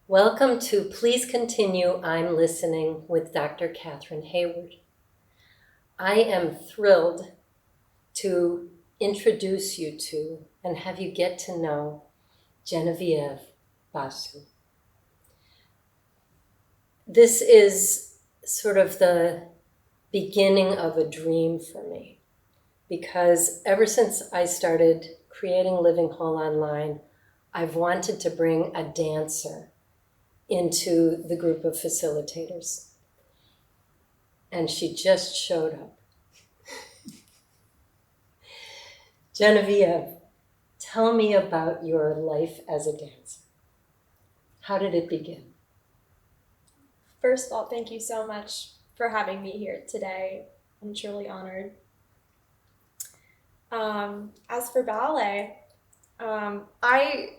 Welcome to Please Continue, I'm Listening with Dr. Kathryn Hayward. I am thrilled to introduce you to and have you get to know Genevieve Basu. This is sort of the beginning of a dream for me, because ever since I started creating Living Whole online, I've wanted to bring a dancer into the group of facilitators. And she just showed up. Genevieve, tell me about your life as a dancer. How did it begin? First of all, thank you so much for having me here today. I'm truly honored. As for ballet, I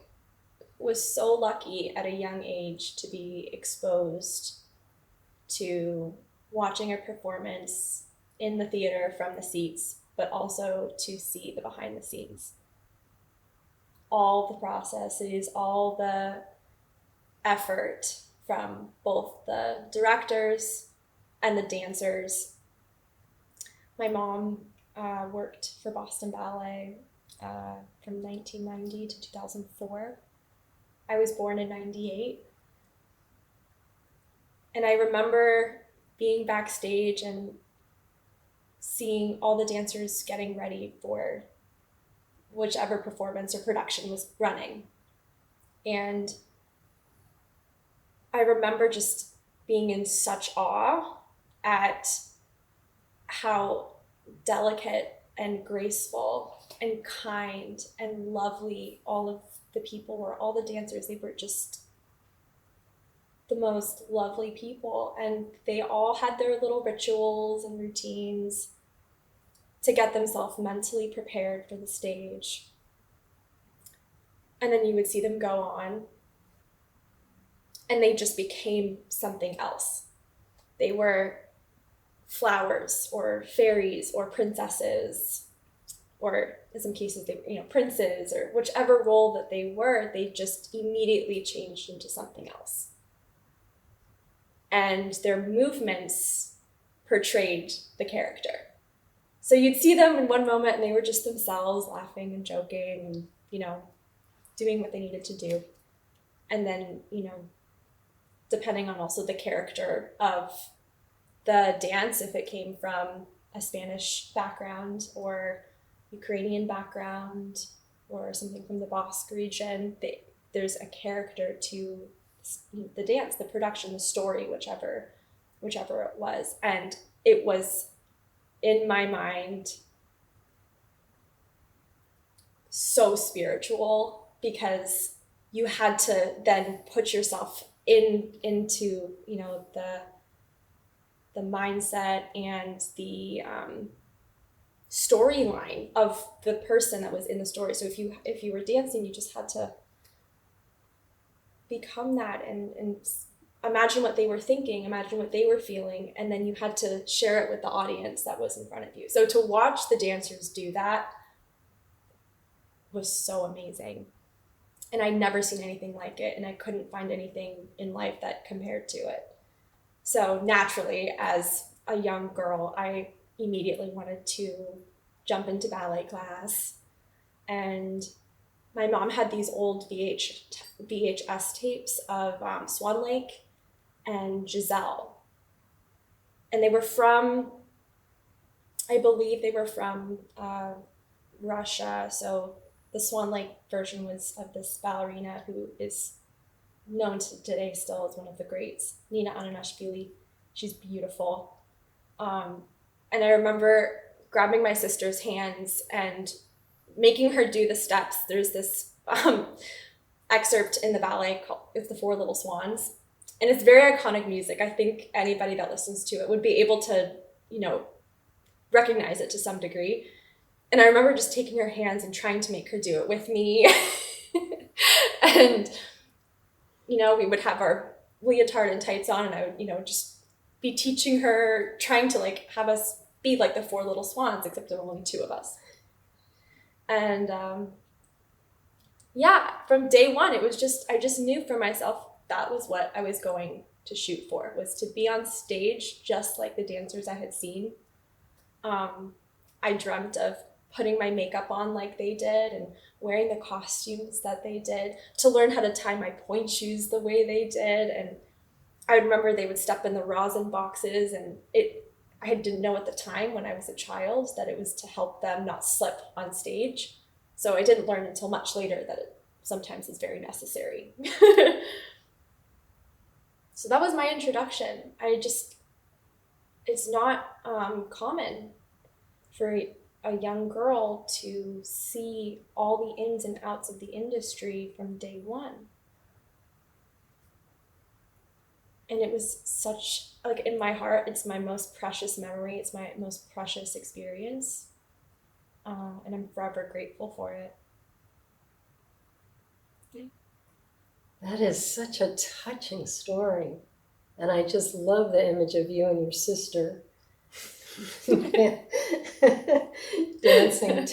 was so lucky at a young age to be exposed to watching a performance in the theater from the seats, but also to see the behind the scenes. All the processes, all the effort from both the directors and the dancers. My mom worked for Boston Ballet from 1990 to 2004. I was born in 98. And I remember being backstage and seeing all the dancers getting ready for whichever performance or production was running. And I remember just being in such awe at how delicate and graceful and kind and lovely all of the people were, all the dancers. They were just the most lovely people, and they all had their little rituals and routines to get themselves mentally prepared for the stage. And then you would see them go on, and they just became something else. They were flowers or fairies or princesses, or in some cases, they, princes, or whichever role that they were, they just immediately changed into something else. And their movements portrayed the character. So you'd see them in one moment and they were just themselves, laughing and joking and, doing what they needed to do. And then, depending on also the character of the dance, if it came from a Spanish background or Ukrainian background or something from the Basque region, there's a character to the dance, the production, the story, whichever it was. And it was, in my mind, so spiritual, because you had to then put yourself into the mindset and the storyline of the person that was in the story. So if you were dancing, you just had to become that and imagine what they were thinking, imagine what they were feeling, and then you had to share it with the audience that was in front of you. So to watch the dancers do that was so amazing. And I'd never seen anything like it, and I couldn't find anything in life that compared to it. So naturally, as a young girl, I immediately wanted to jump into ballet class. And my mom had these old VHS tapes of Swan Lake and Giselle. And they were from, I believe they were from Russia. So the Swan Lake version was of this ballerina who is known today still as one of the greats, Nina Ananashvili. She's beautiful. And I remember grabbing my sister's hands and making her do the steps. There's this excerpt in the ballet called It's the Four Little Swans. And it's very iconic music. I think anybody that listens to it would be able to, recognize it to some degree. And I remember just taking her hands and trying to make her do it with me. And, we would have our leotard and tights on, and I would, just be teaching her, trying to have us be like the Four Little Swans, except there were only two of us. And yeah, from day one, it was just, I just knew for myself that was what I was going to shoot for, was to be on stage just like the dancers I had seen. I dreamt of putting my makeup on like they did and wearing the costumes that they did, to learn how to tie my pointe shoes the way they did. And I remember they would step in the rosin boxes, and I didn't know at the time when I was a child that it was to help them not slip on stage. So I didn't learn until much later that it sometimes is very necessary. So that was my introduction. It's not common for a young girl to see all the ins and outs of the industry from day one. And it was such, like, in my heart, it's my most precious memory. It's my most precious experience. And I'm forever grateful for it. That is such a touching story. And I just love the image of you and your sister dancing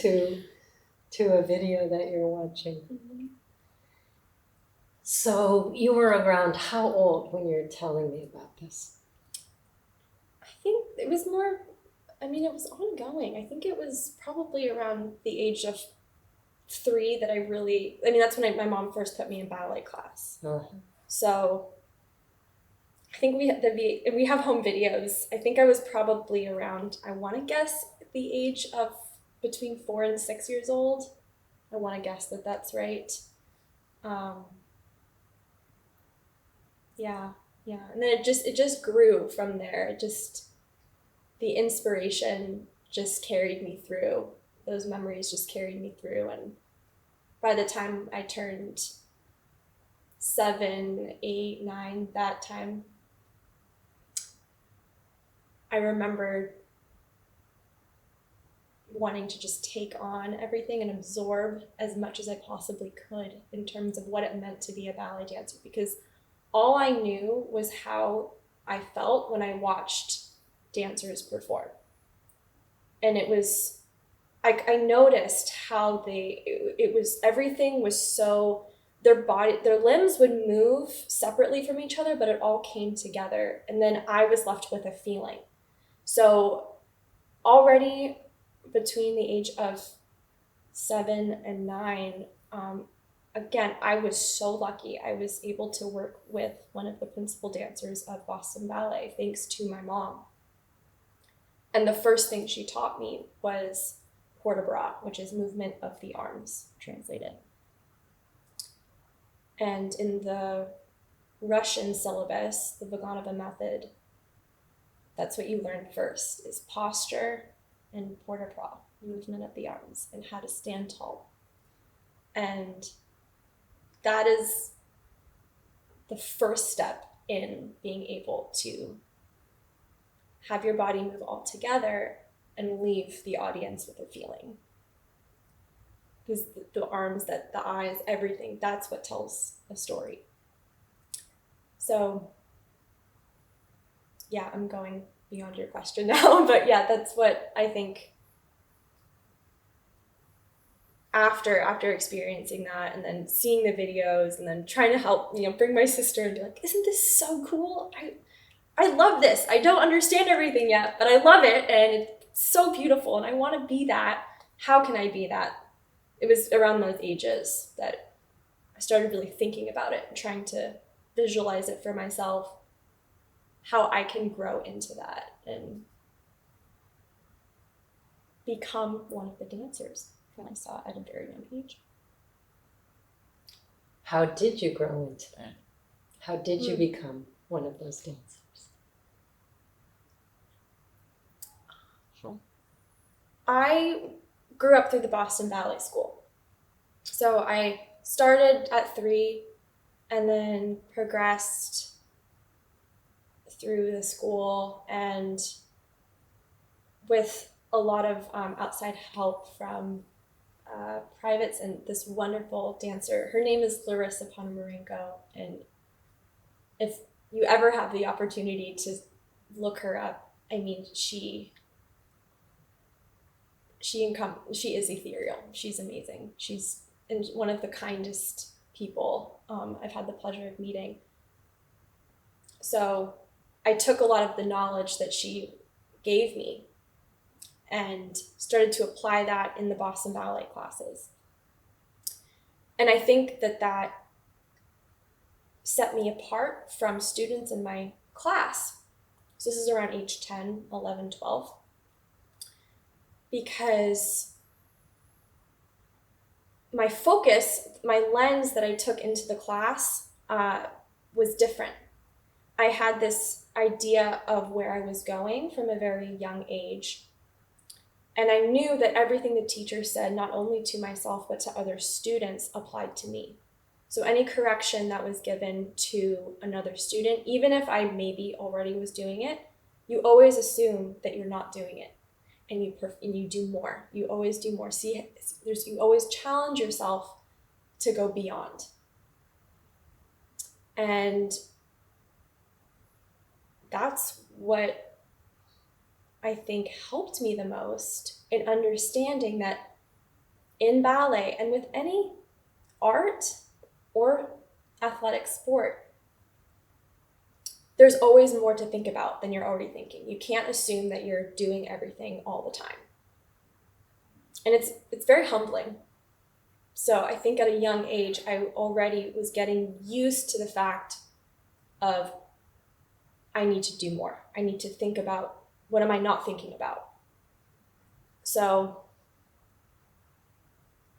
to a video that you're watching. Mm-hmm. So you were around how old when you're telling me about this? I think it was more, it was ongoing. I think it was probably around the age of 3 that that's when my mom first put me in ballet class. Uh-huh. So I think we have home videos. I think I was probably around, I want to guess, the age of between 4 and 6 years old. I want to guess that that's right. Yeah. And then it just grew from there. The inspiration just carried me through. Those memories just carried me through. And by the time I turned 7, 8, 9, that time, I remember wanting to just take on everything and absorb as much as I possibly could in terms of what it meant to be a ballet dancer, because all I knew was how I felt when I watched dancers perform. And it was, I noticed how everything was so, their limbs would move separately from each other, but it all came together. And then I was left with a feeling. So already between the age of 7 and 9, again, I was so lucky. I was able to work with one of the principal dancers of Boston Ballet, thanks to my mom. And the first thing she taught me was pointe, which is movement of the arms, translated. And in the Russian syllabus, the Vaganova method, that's what you learn first, is posture and pointe, movement of the arms, and how to stand tall. And that is the first step in being able to have your body move all together and leave the audience with a feeling. Because the arms, the eyes, everything, that's what tells a story. So, yeah, I'm going beyond your question now, but yeah, that's what I think after experiencing that, and then seeing the videos, and then trying to help, bring my sister and be like, isn't this so cool? I love this. I don't understand everything yet, but I love it, and it's so beautiful, and I want to be that. How can I be that? It was around those ages that I started really thinking about it and trying to visualize it for myself, how I can grow into that and become one of the dancers I saw at a very young age. How did you grow into that? How did you become one of those dancers? Sure. I grew up through the Boston Ballet School. So I started at 3 and then progressed through the school, and with a lot of outside help from privates and this wonderful dancer. Her name is Larissa Ponomarenko, and if you ever have the opportunity to look her up, she she is ethereal. She's amazing. She's one of the kindest people I've had the pleasure of meeting. So I took a lot of the knowledge that she gave me and started to apply that in the Boston Ballet classes. And I think that set me apart from students in my class. So this is around age 10, 11, 12. Because my focus, my lens that I took into the class was different. I had this idea of where I was going from a very young age. And I knew that everything the teacher said, not only to myself, but to other students, applied to me. So any correction that was given to another student, even if I maybe already was doing it, you always assume that you're not doing it. And you do more. You always do more. You always challenge yourself to go beyond. And that's what I think helped me the most in understanding that in ballet and with any art or athletic sport, there's always more to think about than you're already thinking. You can't assume that you're doing everything all the time. And it's very humbling. So I think at a young age, I already was getting used to the fact of I need to do more. I need to think about what am I not thinking about. So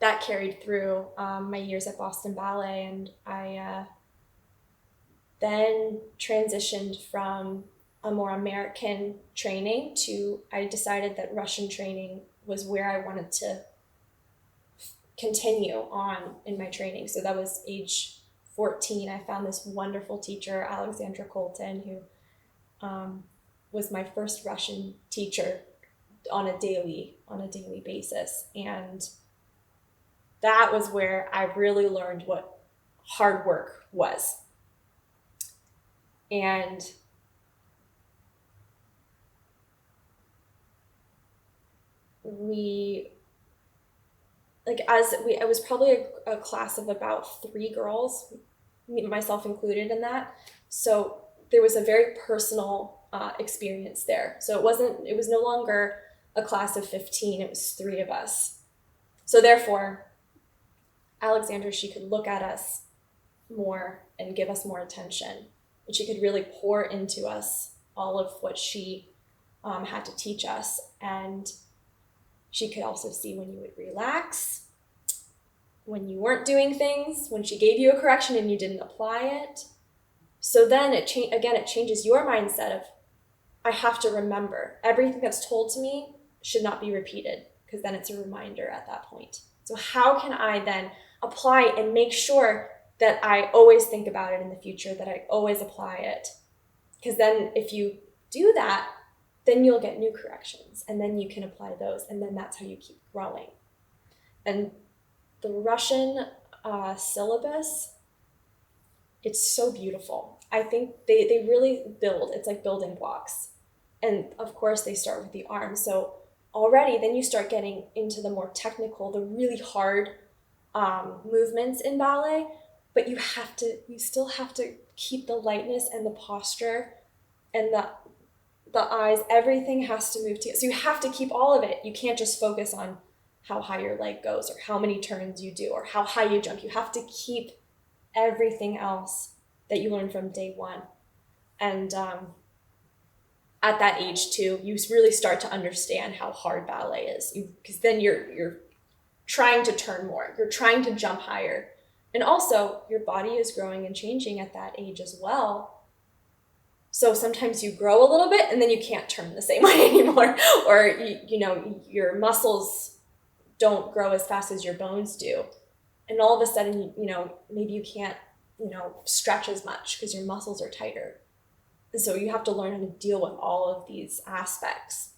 that carried through my years at Boston Ballet, and I then transitioned from a more American training to, I decided that Russian training was where I wanted to continue on in my training. So that was age 14. I found this wonderful teacher, Alexandra Colton, who was my first Russian teacher on a daily basis. And that was where I really learned what hard work was. And it was probably a class of about 3 girls, myself included in that. So there was a very personal experience there. So it was no longer a class of 15, it was 3 of us. So therefore, Alexandra, she could look at us more and give us more attention. And she could really pour into us all of what she had to teach us. And she could also see when you would relax, when you weren't doing things, when she gave you a correction and you didn't apply it. So then it changes your mindset of, I have to remember everything that's told to me should not be repeated, because then it's a reminder at that point. So how can I then apply and make sure that I always think about it in the future, that I always apply it? Because then if you do that, then you'll get new corrections, and then you can apply those, and then that's how you keep growing. And the Russian syllabus, it's so beautiful. I think they really build, it's like building blocks. And of course they start with the arm. So already then you start getting into the more technical, the really hard movements in ballet, but you still have to keep the lightness and the posture and the eyes, everything has to move together. So you have to keep all of it. You can't just focus on how high your leg goes or how many turns you do or how high you jump. You have to keep everything else that you learn from day one. And at that age too, you really start to understand how hard ballet is, because then you're trying to turn more, you're trying to jump higher. And also your body is growing and changing at that age as well. So sometimes you grow a little bit and then you can't turn the same way anymore, or your muscles don't grow as fast as your bones do. And all of a sudden, maybe you can't, stretch as much because your muscles are tighter. And so you have to learn how to deal with all of these aspects.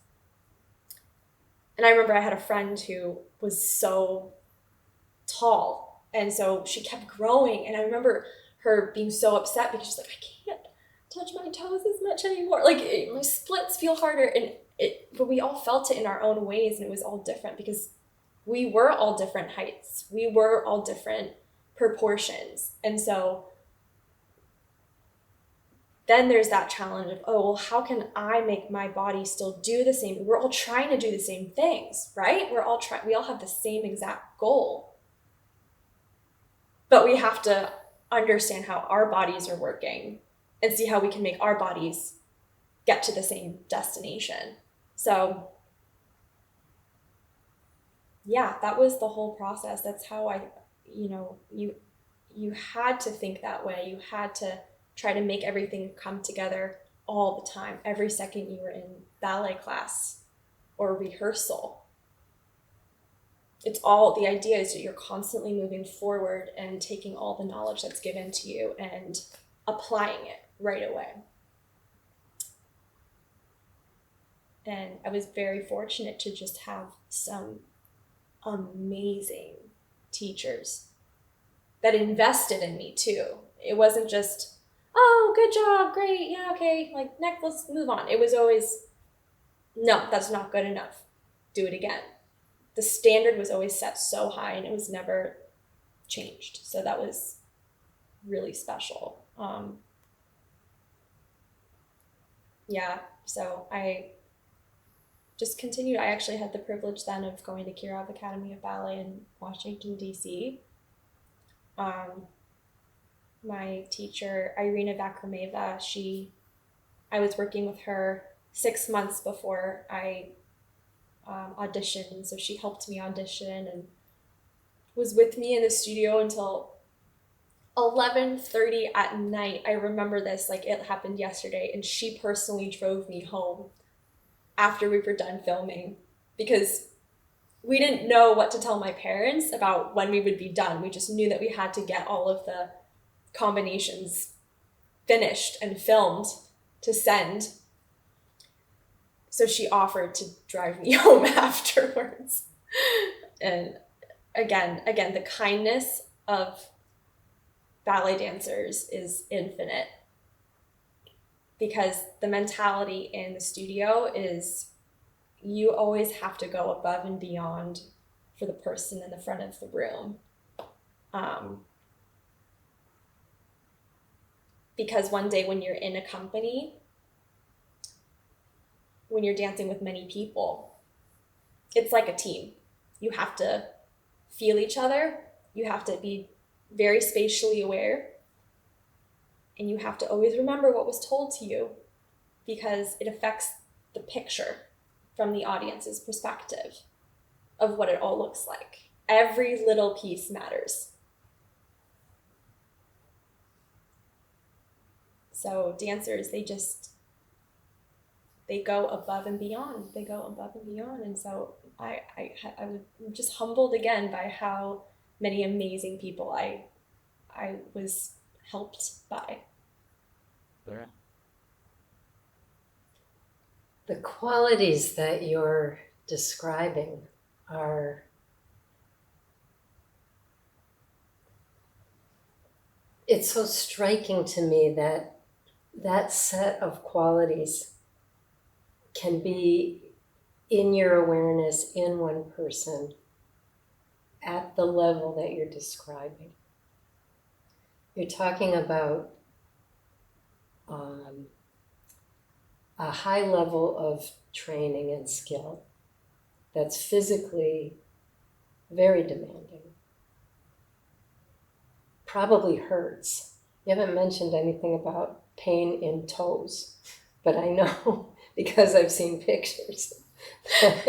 And I remember I had a friend who was so tall, and so she kept growing. And I remember her being so upset because she's like, I can't touch my toes as much anymore. Like my splits feel harder. And but we all felt it in our own ways, and it was all different because we were all different heights. We were all different proportions. And so then there's that challenge of, oh, well, how can I make my body still do the same? We're all trying to do the same things, right? We all have the same exact goal. But we have to understand how our bodies are working and see how we can make our bodies get to the same destination. So yeah, that was the whole process. That's how you had to think that way. You had to try to make everything come together all the time, every second you were in ballet class or rehearsal. It's all, the idea is that you're constantly moving forward and taking all the knowledge that's given to you and applying it right away. And I was very fortunate to just have some amazing teachers that invested in me too. It wasn't just, oh, good job, great, yeah, okay, like next, let's move on. It was always, no, that's not good enough. Do it again. The standard was always set so high and it was never changed. So that was really special. Yeah, so I just continued. I actually had the privilege then of going to Kirov Academy of Ballet in Washington, D.C. My teacher, Irina Vakrameva, I was working with her 6 months before I auditioned, so she helped me audition and was with me in the studio until 11:30 at night. I remember this like it happened yesterday, and she personally drove me home after we were done filming because we didn't know what to tell my parents about when we would be done. We just knew that we had to get all of the combinations finished and filmed to send. So she offered to drive me home afterwards. And again, the kindness of ballet dancers is infinite because the mentality in the studio is you always have to go above and beyond for the person in the front of the room. Because one day when you're in a company, when you're dancing with many people, it's like a team. You have to feel each other. You have to be very spatially aware. And you have to always remember what was told to you because it affects the picture from the audience's perspective of what it all looks like. Every little piece matters. So dancers, they go above and beyond. They go above and beyond. And so I'm just humbled again by how many amazing people I was helped by. There. The qualities that you're describing are it's so striking to me that that set of qualities can be in your awareness in one person at the level that you're describing. You're talking about a high level of training and skill that's physically very demanding. Probably hurts. You haven't mentioned anything about pain in toes, but I know because I've seen pictures that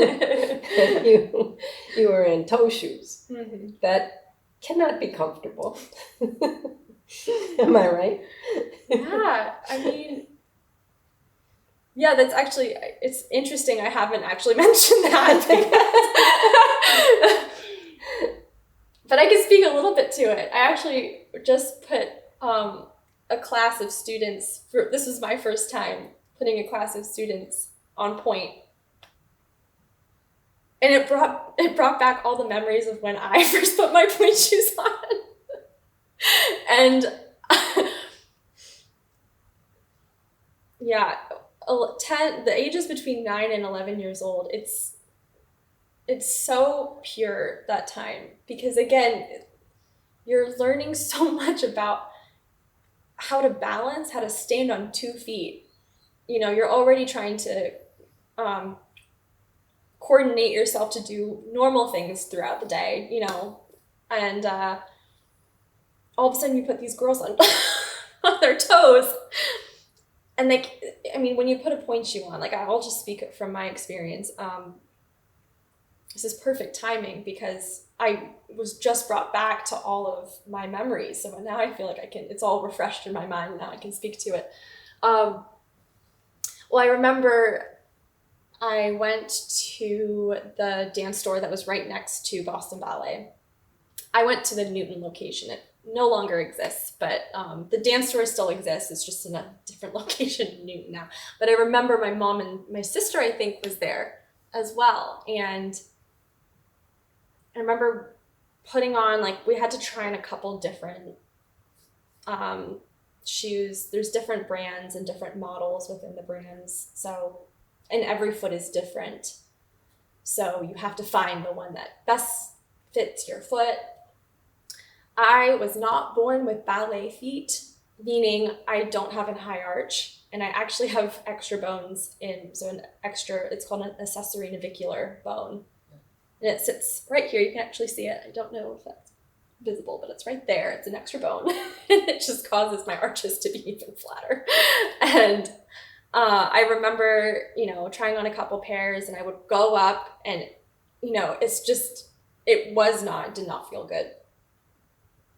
you were in toe shoes. Mm-hmm. That cannot be comfortable. Am I right? Yeah, I mean, yeah, that's actually, it's interesting. I haven't actually mentioned that. But I can speak a little bit to it. I actually just put a class of students, this was my first time putting a class of students on pointe. And it brought back all the memories of when I first put my pointe shoes on. And yeah, the ages between 9 and 11 years old, it's so pure, that time, because again, you're learning so much about how to balance, how to stand on 2 feet. You know, you're already trying to coordinate yourself to do normal things throughout the day, you know, and all of a sudden you put these girls on, on their toes. And like, I mean, when you put a pointe shoe on, like, I'll just speak from my experience. This is perfect timing because I was just brought back to all of my memories. So now I feel like it's all refreshed in my mind, and now I can speak to it. Well, I remember I went to the dance store that was right next to Boston Ballet. I went to the Newton location. It no longer exists, but the dance store still exists. It's just in a different location in Newton now. But I remember my mom and my sister, I think, was there as well. And I remember putting on, like, we had to try on a couple different shoes. There's different brands and different models within the brands. So, and every foot is different. So you have to find the one that best fits your foot. I was not born with ballet feet, meaning I don't have a high arch, and I actually have extra bones it's called an accessory navicular bone. And it sits right here. You can actually see it. I don't know if that's visible, but it's right there. It's an extra bone. It just causes my arches to be even flatter. And I remember, you know, trying on a couple pairs, and I would go up, and, you know, it did not feel good.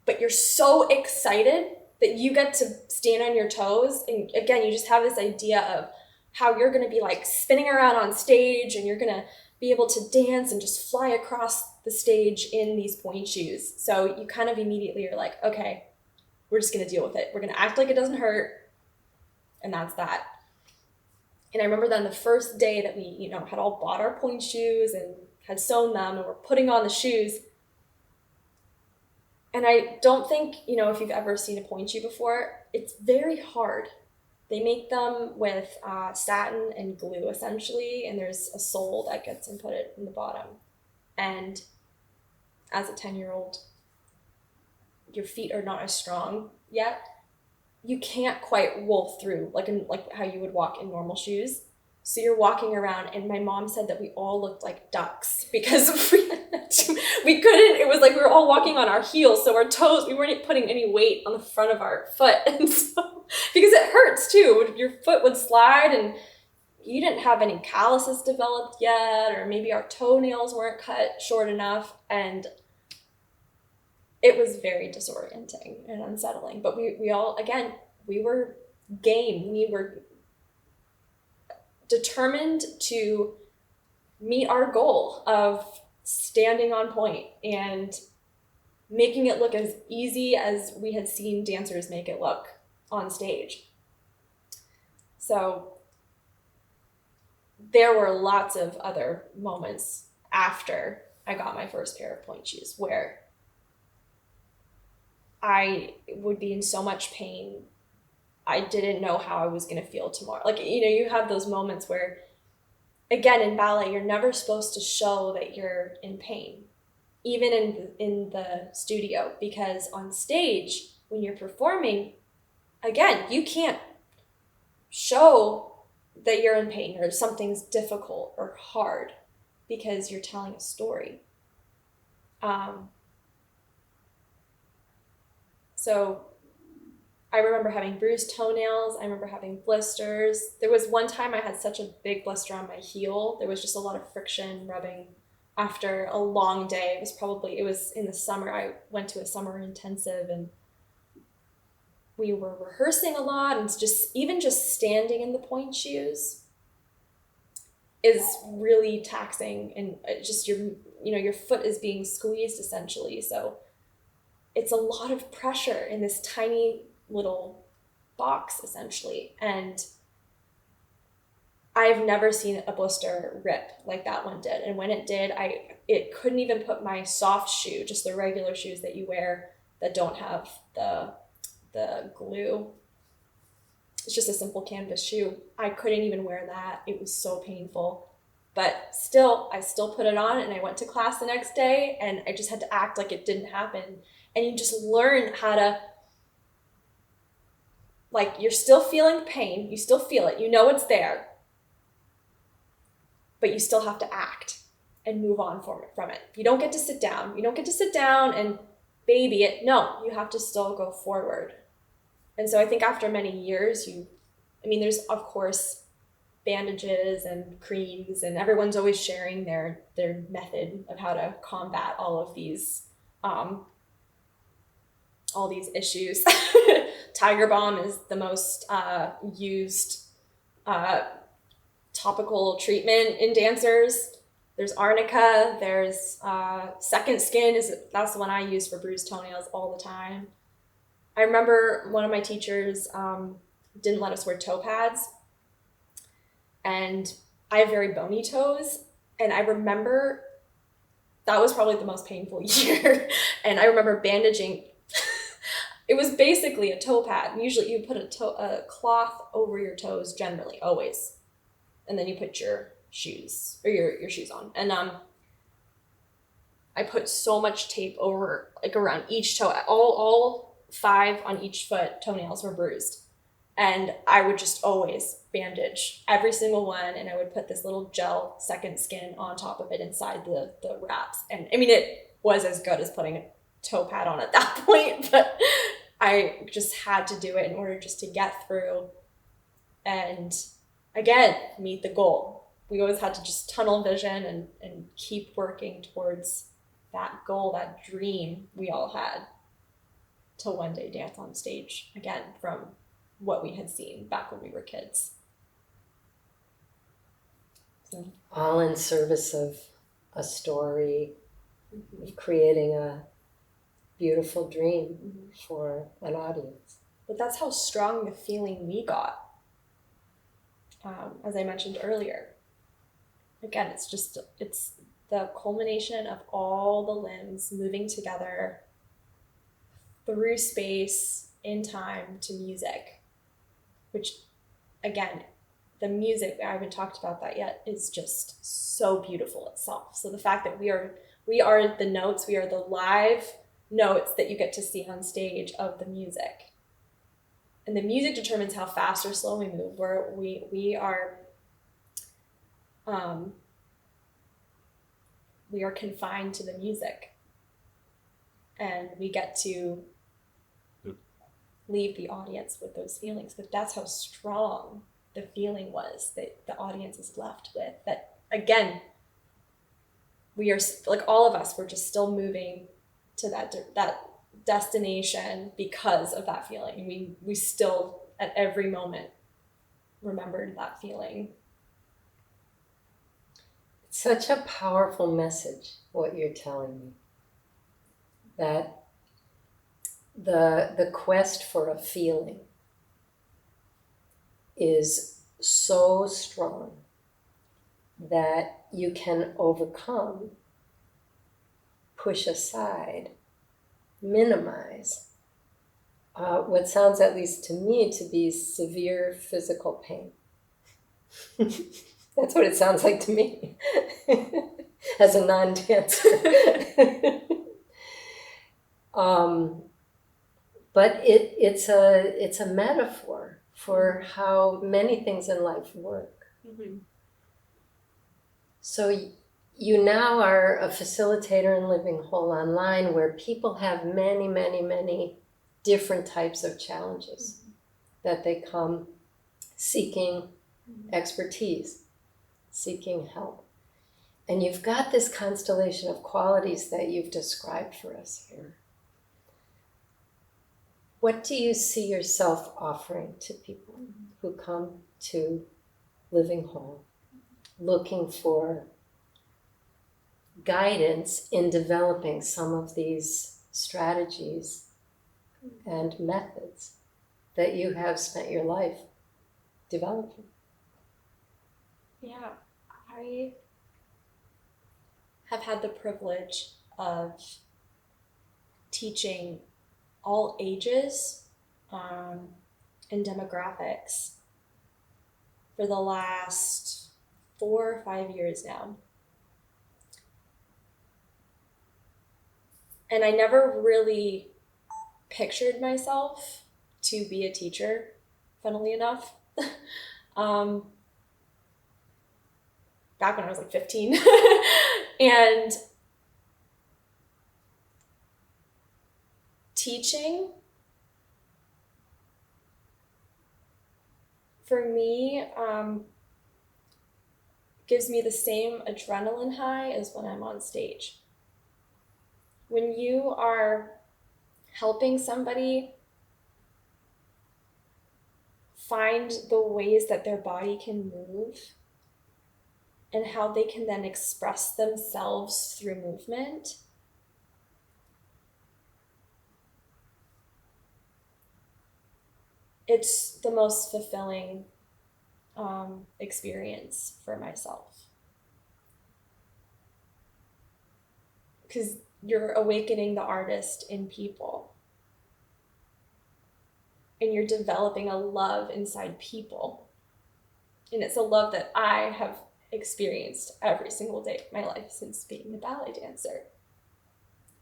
But you're so excited that you get to stand on your toes. And again, you just have this idea of how you're going to be like spinning around on stage, and you're going to be able to dance and just fly across the stage in these pointe shoes. So you kind of immediately are like, okay, we're just going to deal with it. We're going to act like it doesn't hurt. And that's that. And I remember then the first day that we, you know, had all bought our pointe shoes and had sewn them, and we're putting on the shoes. And I don't think, you know, if you've ever seen a pointe shoe before, it's very hard. They make them with satin and glue, essentially, and there's a sole that gets inputted in the bottom. And as a 10-year-old, your feet are not as strong yet. You can't quite roll through like how you would walk in normal shoes. So you're walking around, and my mom said that we all looked like ducks because we couldn't, it was like we were all walking on our heels, so our toes, we weren't putting any weight on the front of our foot. And so, because it hurts too, your foot would slide, and you didn't have any calluses developed yet, or maybe our toenails weren't cut short enough, and it was very disorienting and unsettling. But we all, again, we were game. We were determined to meet our goal of standing on pointe and making it look as easy as we had seen dancers make it look on stage. So there were lots of other moments after I got my first pair of pointe shoes where I would be in so much pain. I didn't know how I was going to feel tomorrow. Like, you know, you have those moments where, again, in ballet, you're never supposed to show that you're in pain, even in the studio, because on stage, when you're performing, again, you can't show that you're in pain or something's difficult or hard because you're telling a story. So I remember having bruised toenails. I remember having blisters. There was one time I had such a big blister on my heel. There was just a lot of friction rubbing after a long day. It was in the summer. I went to a summer intensive, and we were rehearsing a lot, and even just standing in the pointe shoes is really taxing, and just your foot is being squeezed essentially. So it's a lot of pressure in this tiny little box essentially. And I've never seen a blister rip like that one did. And when it did, it couldn't even put my soft shoe, just the regular shoes that you wear that don't have the glue. it's just a simple canvas shoe. I couldn't even wear that. It was so painful. But still, I still put it on and I went to class the next day and I just had to act like it didn't happen. And you just learn how to, like, you're still feeling pain. You still feel it. You know it's there. But you still have to act and move on from it. You don't get to sit down. You don't get to sit down and baby it. No, you have to still go forward. And so I think after many years, there's of course bandages and creams and everyone's always sharing their method of how to combat all these issues. Tiger Balm is the most used topical treatment in dancers. There's arnica, there's Second Skin, that's the one I use for bruised toenails all the time. I remember one of my teachers didn't let us wear toe pads, and I have very bony toes, and I remember that was probably the most painful year. And I remember bandaging. It was basically a toe pad. Usually you put a cloth over your toes, generally, always. And then you put your shoes, or your shoes on. And I put so much tape over, like around each toe. All 5 on each foot toenails were bruised. And I would just always bandage every single one, and I would put this little gel Second Skin on top of it inside the wraps. And it was as good as putting a toe pad on at that point, but I just had to do it in order just to get through and, again, meet the goal. We always had to just tunnel vision and keep working towards that goal, that dream we all had, to one day dance on stage again from what we had seen back when we were kids. So. All in service of a story, of creating a beautiful dream for an audience. But that's how strong the feeling we got. As I mentioned earlier, again, it's the culmination of all the limbs moving together through space, in time, to music, which, again, the music, I haven't talked about that yet, is just so beautiful itself. So the fact that we are the notes, we are the live notes that you get to see on stage of the music. And the music determines how fast or slow we move. We are confined to the music, and we get to leave the audience with those feelings. But that's how strong the feeling was that the audience is left with. That, again, we are, like, all of us, we're just still moving to that destination because of that feeling. We still, at every moment, remembered that feeling. It's such a powerful message, what you're telling me, that the quest for a feeling is so strong that you can overcome, push aside, minimize what sounds, at least to me, to be severe physical pain. That's what it sounds like to me as a non-dancer. But it's a metaphor for how many things in life work. Mm-hmm. So you now are a facilitator in Living Whole Online, where people have many, many, many different types of challenges that they come seeking expertise, seeking help. And you've got this constellation of qualities that you've described for us here. What do you see yourself offering to people who come to Living Whole, looking for guidance in developing some of these strategies and methods that you have spent your life developing? Yeah, I have had the privilege of teaching all ages and demographics for the last 4 or 5 years now. And I never really pictured myself to be a teacher, funnily enough. Back when I was like 15. And teaching, for me, gives me the same adrenaline high as when I'm on stage. When you are helping somebody find the ways that their body can move and how they can then express themselves through movement, it's the most fulfilling experience for myself. Because you're awakening the artist in people. And you're developing a love inside people. And it's a love that I have experienced every single day of my life since being a ballet dancer.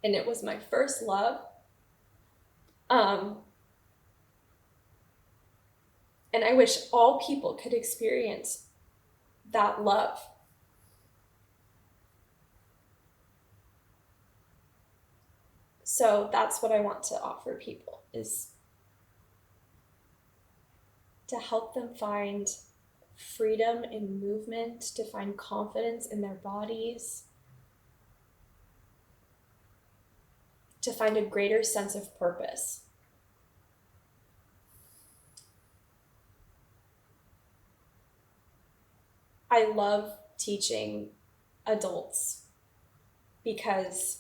And it was my first love. And I wish all people could experience that love. So that's what I want to offer people, is to help them find freedom in movement, to find confidence in their bodies, to find a greater sense of purpose. I love teaching adults because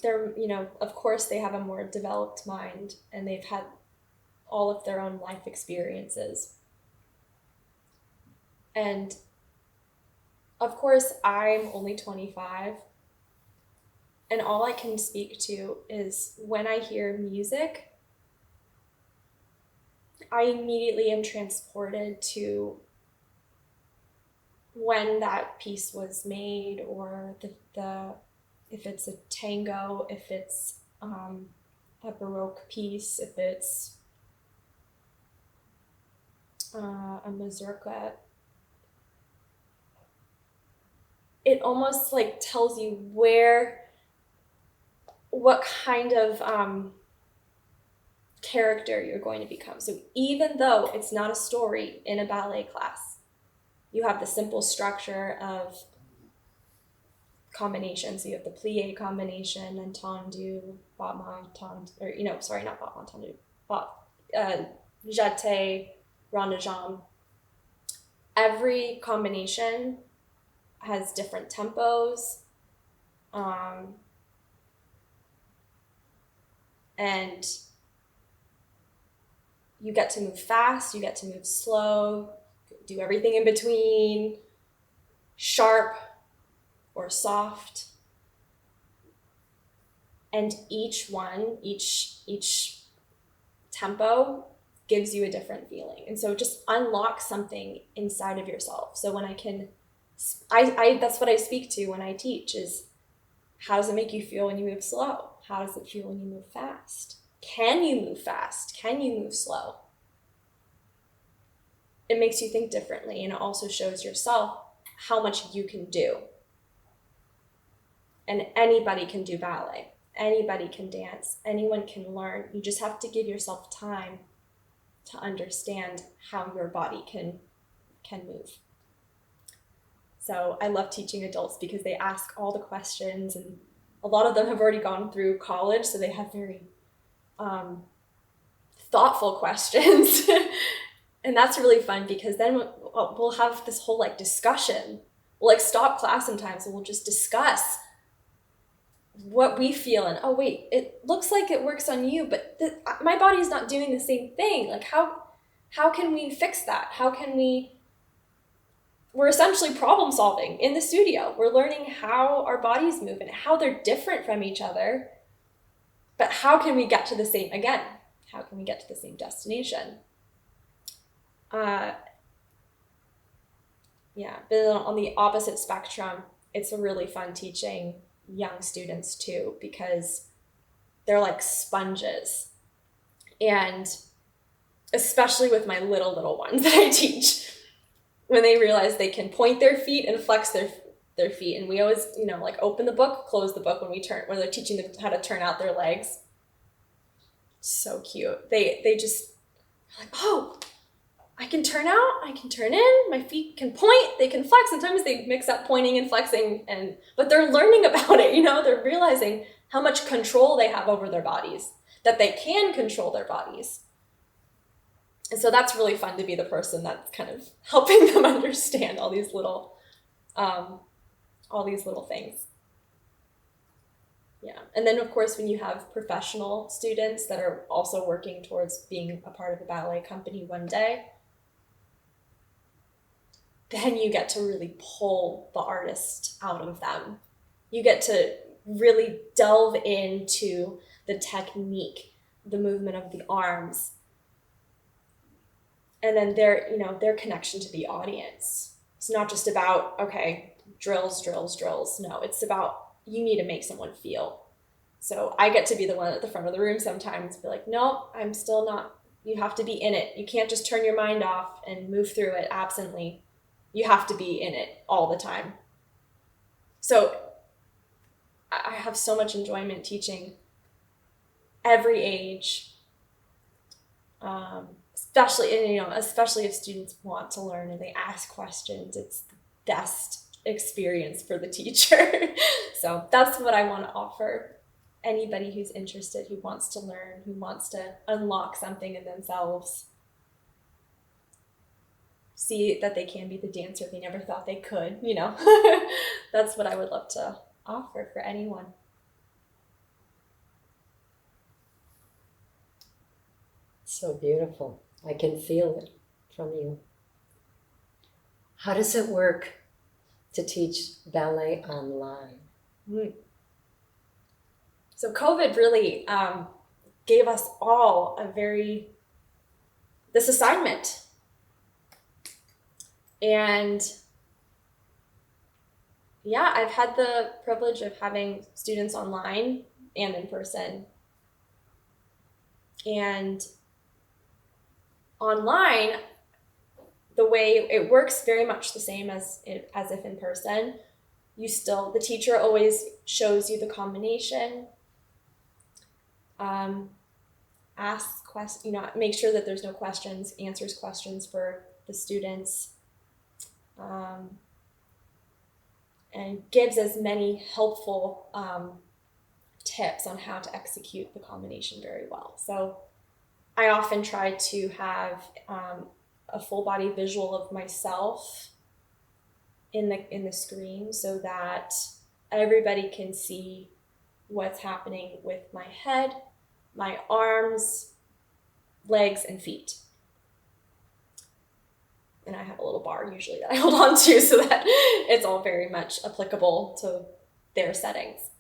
they're, of course they have a more developed mind and they've had all of their own life experiences. And of course, I'm only 25, and all I can speak to is when I hear music, I immediately am transported to when that piece was made, or the if it's a tango, if it's a Baroque piece, if it's a mazurka. It almost like tells you what kind of character you're going to become. So even though it's not a story in a ballet class, you have the simple structure of combinations. So you have the plie combination and tendu, battement, tendu, or sorry, not battement, tendu, jeté, rond de jambe. Every combination has different tempos, and you get to move fast, you get to move slow, do everything in between, sharp or soft. And each tempo gives you a different feeling. And so it just unlocks something inside of yourself. So when I that's what I speak to when I teach, is how does it make you feel when you move slow? How does it feel when you move fast? Can you move fast? Can you move slow? It makes you think differently, and it also shows yourself how much you can do. And anybody can do ballet. Anybody can dance. Anyone can learn. You just have to give yourself time to understand how your body can move. So I love teaching adults because they ask all the questions, and a lot of them have already gone through college, so they have very thoughtful questions. And that's really fun, because then we'll have this whole discussion. We'll stop class sometimes and we'll just discuss what we feel, and oh wait, it looks like it works on you, but my body is not doing the same thing. How can we fix that? We're essentially problem solving in the studio. We're learning how our bodies move and how they're different from each other. But how can we get to the same, again, how can we get to the same destination? Yeah, but on the opposite spectrum, it's really fun teaching young students too, because they're like sponges. And especially with my little ones that I teach, when they realize they can point their feet and flex their feet. And we always, like open the book, close the book when they're teaching them how to turn out their legs. So cute. They just are like, oh, I can turn out, I can turn in, my feet can point, they can flex. Sometimes they mix up pointing and flexing, but they're learning about it, they're realizing how much control they have over their bodies, that they can control their bodies. And so that's really fun to be the person that's kind of helping them understand all these little things. Yeah. And then, of course, when you have professional students that are also working towards being a part of a ballet company one day, then you get to really pull the artist out of them. You get to really delve into the technique, the movement of the arms, and then their connection to the audience. It's not just about, okay, drills. No, it's about, you need to make someone feel. So I get to be the one at the front of the room sometimes, be like, no, I'm still not. You have to be in it. You can't just turn your mind off and move through it absently. You have to be in it all the time. So I have so much enjoyment teaching every age, especially if students want to learn and they ask questions. It's the best experience for the teacher. So that's what I want to offer anybody who's interested, who wants to learn, who wants to unlock something in themselves. See that they can be the dancer they never thought they could, That's what I would love to offer for anyone. So beautiful. I can feel it from you. How does it work to teach ballet online? So COVID really gave us all this assignment. And yeah, I've had the privilege of having students online and in person. And online, the way it works very much the same as if in person. The teacher always shows you the combination, asks questions, make sure that there's no questions, answers questions for the students, and gives as many helpful tips on how to execute the combination very well. So I often try to have a full body visual of myself in the screen so that everybody can see what's happening with my head, my arms, legs, and feet. And I have a little bar usually that I hold on to so that it's all very much applicable to their settings.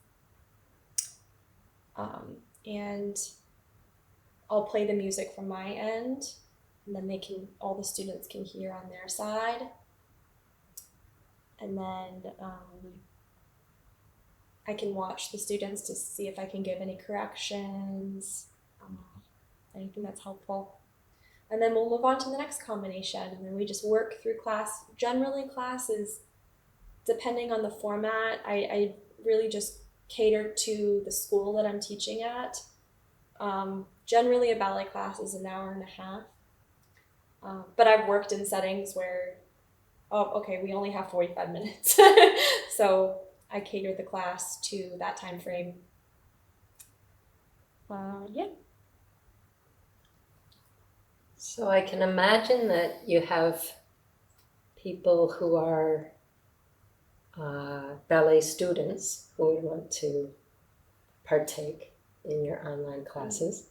And I'll play the music from my end, and then all the students can hear on their side. And then I can watch the students to see if I can give any corrections, anything that's helpful. And then we'll move on to the next combination, and then we just work through class. Generally, classes, depending on the format, I really just cater to the school that I'm teaching at. Generally, a ballet class is an hour and a half. But I've worked in settings where, we only have 45 minutes. So I cater the class to that time frame. Yeah. So I can imagine that you have people who are ballet students who would want to partake in your online classes,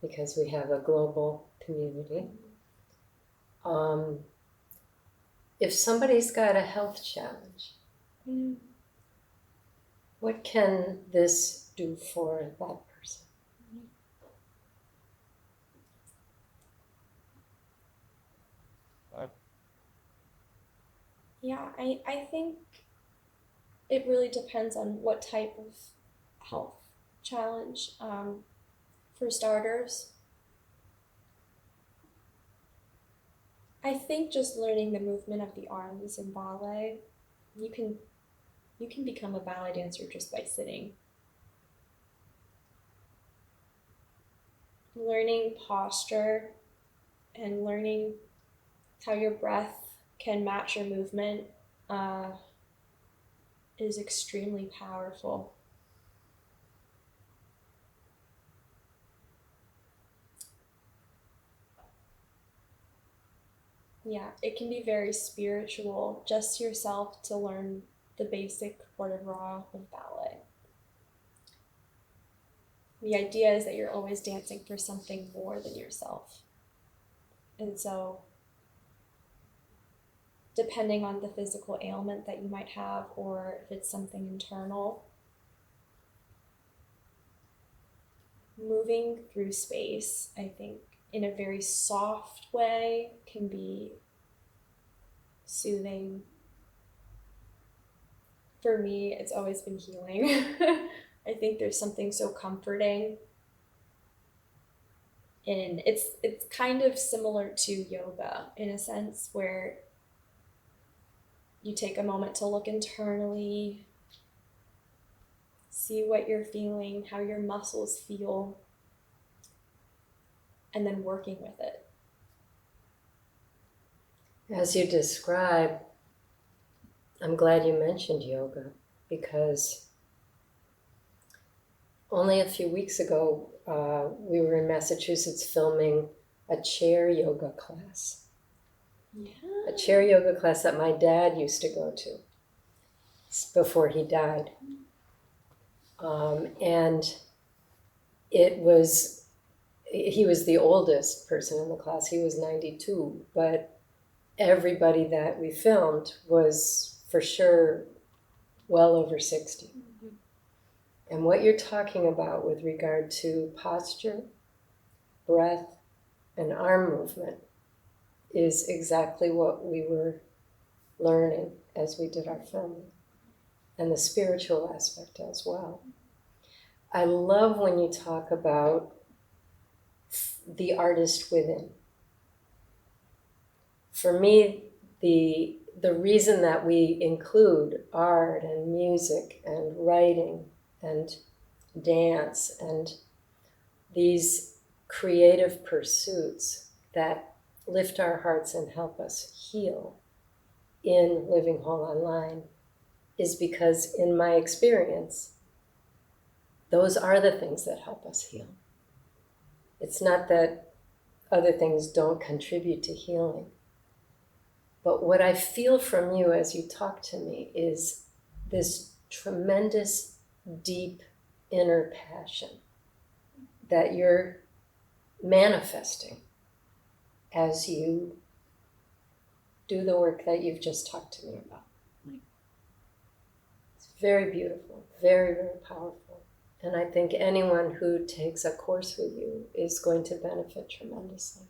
because we have a global community. If somebody's got a health challenge, what can this do for that person? Yeah, I think it really depends on what type of health challenge. For starters, I think just learning the movement of the arms in ballet, you can you can become a ballet dancer just by sitting. Learning posture and learning how your breath can match your movement uh, is extremely powerful. Yeah, it can be very spiritual, just yourself to learn the basic port de bras of ballet. The idea is that you're always dancing for something more than yourself. And so, depending on the physical ailment that you might have, or if it's something internal, moving through space, I think, in a very soft way can be soothing. For me, it's always been healing. I think there's something so comforting, and it's kind of similar to yoga in a sense where you take a moment to look internally, see what you're feeling, how your muscles feel, and then working with it. As you describe, I'm glad you mentioned yoga, because only a few weeks ago, we were in Massachusetts filming a chair yoga class. Yeah. A chair yoga class that my dad used to go to before he died. And he was the oldest person in the class. He was 92, but everybody that we filmed was for sure well over 60. Mm-hmm. And what you're talking about with regard to posture, breath, and arm movement is exactly what we were learning as we did our filming, and the spiritual aspect as well. I love when you talk about the artist within. For me, the reason that we include art and music and writing and dance and these creative pursuits that lift our hearts and help us heal in Living Whole Online is because, in my experience, those are the things that help us heal. It's not that other things don't contribute to healing. But what I feel from you as you talk to me is this tremendous, deep inner passion that you're manifesting as you do the work that you've just talked to me about. It's very beautiful, very, very powerful. And I think anyone who takes a course with you is going to benefit tremendously.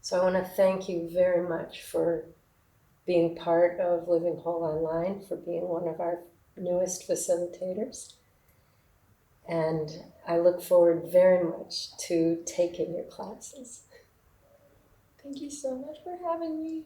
So I want to thank you very much for being part of Living Whole Online, for being one of our newest facilitators. And I look forward very much to taking your classes. Thank you so much for having me.